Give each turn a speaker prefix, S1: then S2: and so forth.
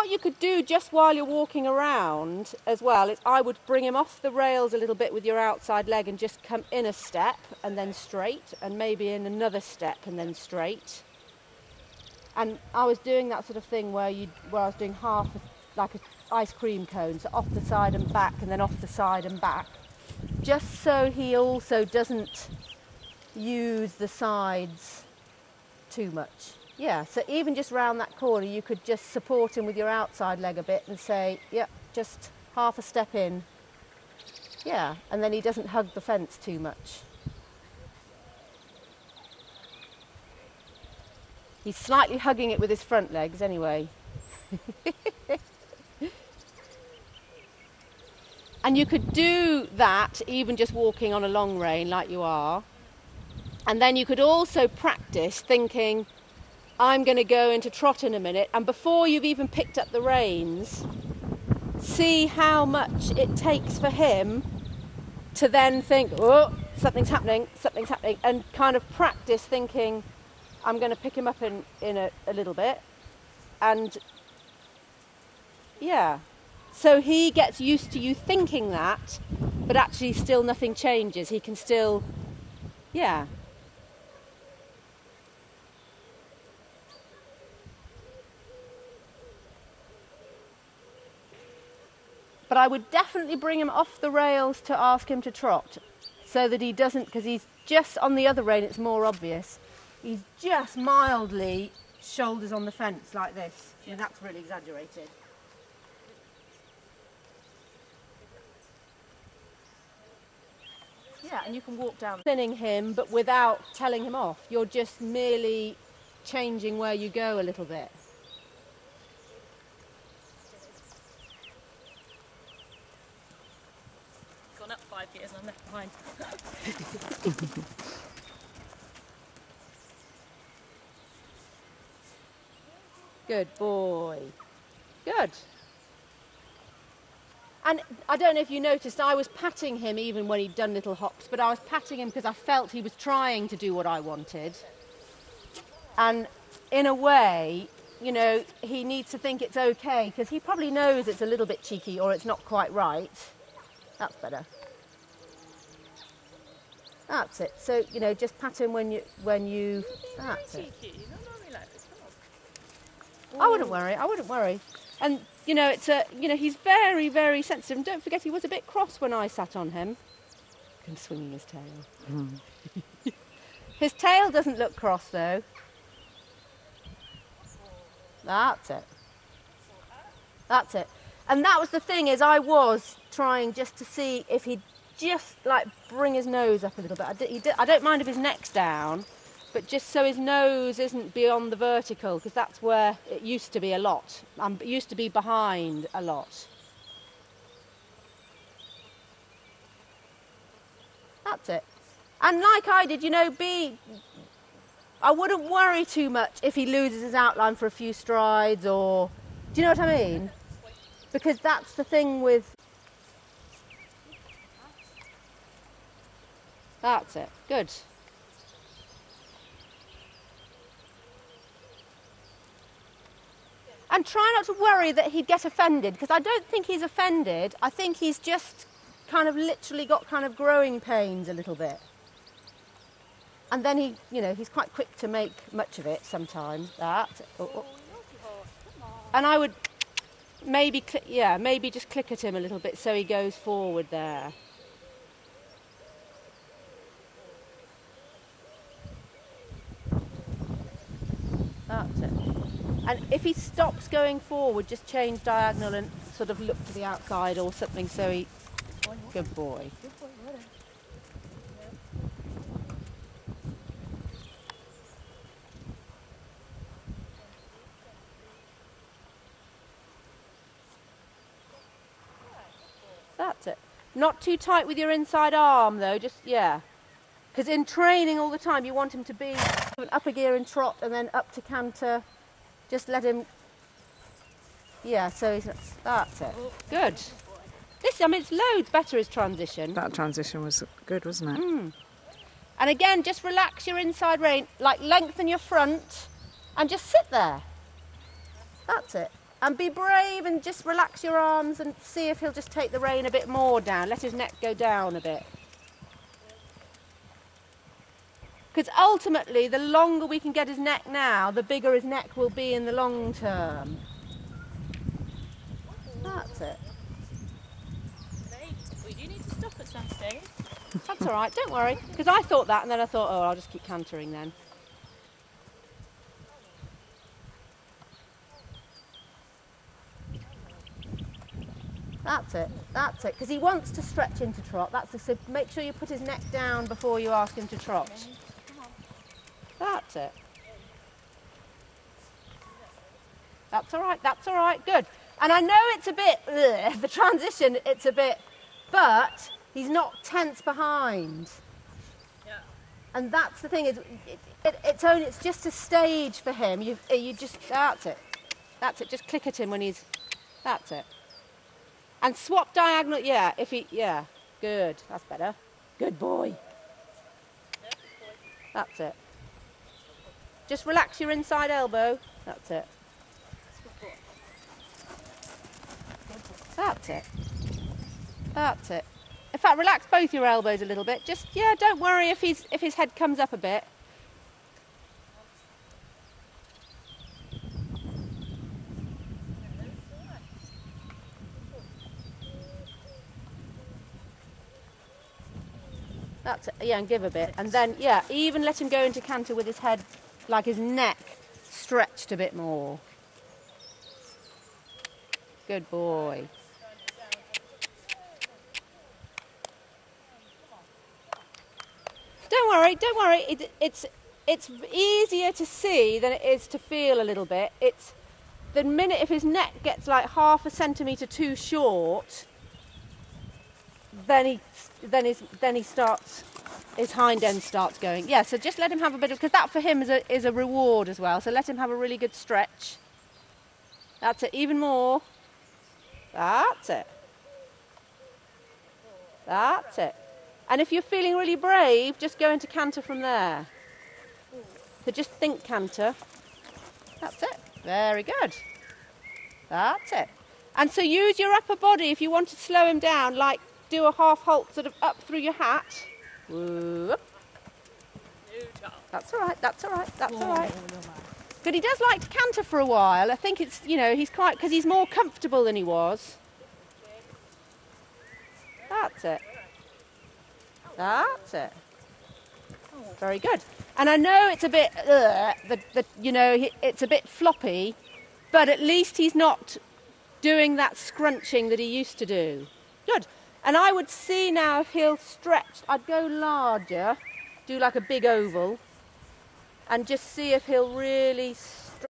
S1: what you could do just while you're walking around as well is I would bring him off the rails a little bit with your outside leg and just come in a step and then straight, and maybe in another step and then straight. And I was doing that sort of thing where I was doing half like an ice cream cone, so off the side and back and then off the side and back, just so he also doesn't use the sides too much. Yeah, so even just round that corner, you could just support him with your outside leg a bit and say, yep, just half a step in. Yeah, and then he doesn't hug the fence too much. He's slightly hugging it with his front legs anyway. And you could do that even just walking on a long rein like you are. And then you could also practice thinking, I'm going to go into trot in a minute, and before you've even picked up the reins, see how much it takes for him to then think, oh, something's happening, and kind of practice thinking, I'm going to pick him up in a little bit. And yeah, so he gets used to you thinking that, but actually still nothing changes. He can still, yeah. But I would definitely bring him off the rails to ask him to trot, so that he doesn't, because he's just on the other rein, it's more obvious. He's just mildly shoulders on the fence like this. Yeah. And that's really exaggerated. Yeah, and you can walk down, thinning him, but without telling him off. You're just merely changing where you go a little bit.
S2: Gone up 5 years and I'm left behind.
S1: Good boy. Good. And I don't know if you noticed, I was patting him even when he'd done little hops, but I was patting him because I felt he was trying to do what I wanted. And in a way, you know, he needs to think it's okay, because he probably knows it's a little bit cheeky or it's not quite right. That's better. That's it. So, you know, just pat him when you. That's it. I wouldn't worry. And, you know, he's very, very sensitive. And don't forget, he was a bit cross when I sat on him. And swinging his tail. Mm. His tail doesn't look cross, though. That's it. That's it. And that was the thing, is I was trying just to see if he'd just, like, bring his nose up a little bit. I don't mind if his neck's down, but just so his nose isn't beyond the vertical, because that's where it used to be a lot. It used to be behind a lot. That's it. And like I did, you know, I wouldn't worry too much if he loses his outline for a few strides, or, do you know what I mean? Because that's the thing with... That's it. Good. And try not to worry that he'd get offended, because I don't think he's offended. I think he's just kind of literally got kind of growing pains a little bit. And then he, you know, he's quite quick to make much of it sometimes. That's it. Oh, oh. And I would maybe, maybe just click at him a little bit so he goes forward there. That's it. And if he stops going forward, just change diagonal and sort of look to the outside or something so he... Good boy. Good boy, well done. That's it. Not too tight with your inside arm though, just, yeah. Because in training all the time, you want him to be an upper gear and trot and then up to canter. Just let him, yeah, so that's it. Good. This, I mean, it's loads better as transition.
S3: That transition was good, wasn't it?
S1: Mm. And again, just relax your inside rein, like lengthen your front and just sit there. That's it. And be brave and just relax your arms and see if he'll just take the rein a bit more down. Let his neck go down a bit. Because ultimately, the longer we can get his neck now, the bigger his neck will be in the long term. That's it.
S2: We do need to stop at some stage.
S1: That's all right, don't worry. Because I thought that and then I thought, oh, I'll just keep cantering then. That's it, because he wants to stretch into trot. So make sure you put his neck down before you ask him to trot. That's it. That's all right, good. And I know it's a bit, the transition, it's a bit, but he's not tense behind.
S2: Yeah.
S1: And that's the thing, is it's just a stage for him. You just, that's it, just click at him when he's, that's it. And swap diagonal, yeah, good, that's better. Good boy. That's it. Just relax your inside elbow, that's it. That's it. That's it. In fact, relax both your elbows a little bit. Just, yeah, don't worry if his head comes up a bit. That's it, yeah, and give a bit. And then, yeah, even let him go into canter with his head, like his neck, stretched a bit more. Good boy. Don't worry. It's easier to see than it is to feel a little bit. It's the minute if his neck gets like half a centimetre too short, then he starts, his hind end starts going. Yeah, so just let him have a bit of, because that for him is a reward as well. So let him have a really good stretch. That's it, even more. That's it. That's it. And if you're feeling really brave, just go into canter from there. So just think canter. That's it. Very good. That's it. And so use your upper body if you want to slow him down, like do a half halt sort of up through your hat. Whoop. That's all right, that's all right, that's all right. But he does like to canter for a while. I think it's, he's quite, because he's more comfortable than he was. That's it. That's it. Very good. And I know it's a bit, it's a bit floppy, but at least he's not doing that scrunching that he used to do. Good. And I would see now if he'll stretch, I'd go larger, do like a big oval, and just see if he'll really